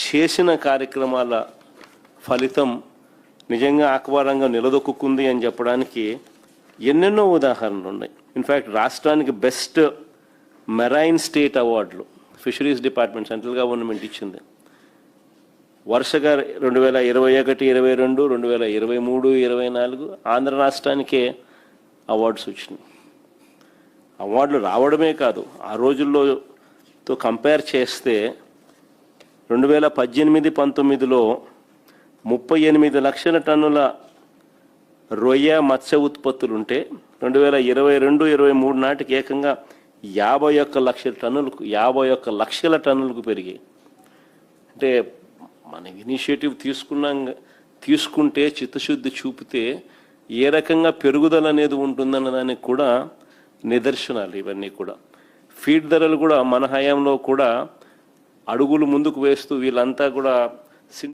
చేసిన కార్యక్రమాల ఫలితం నిజంగా ఆక్వా రంగం నిలదొక్కుంది అని చెప్పడానికి ఎన్నెన్నో ఉదాహరణలు ఉన్నాయి. ఇన్ఫ్యాక్ట్ రాష్ట్రానికి బెస్ట్ మెరైన్ స్టేట్ అవార్డులు ఫిషరీస్ డిపార్ట్మెంట్ సెంట్రల్ గవర్నమెంట్ ఇచ్చింది. వరుసగా 2021, 22, 2023, 24 ఆంధ్ర రాష్ట్రానికే అవార్డ్స్ వచ్చినాయి. అవార్డులు రావడమే కాదు, ఆ రోజుల్లోతో కంపేర్ చేస్తే 2018-19లో 38 లక్షల టన్నుల రొయ్య మత్స్య ఉత్పత్తులుంటే 2022-23 నాటికి ఏకంగా 51 లక్షల టన్నులకు పెరిగాయి. అంటే మన ఇనిషియేటివ్ తీసుకుంటే చిత్తశుద్ధి చూపితే ఏ రకంగా పెరుగుదల అనేది ఉంటుందన్న దానికి కూడా నిదర్శనాలు ఇవన్నీ కూడా. ఫీడ్ ధరలు కూడా మన హయాంలో కూడా అడుగులు ముందుకు వేస్తూ వీళ్ళంతా కూడా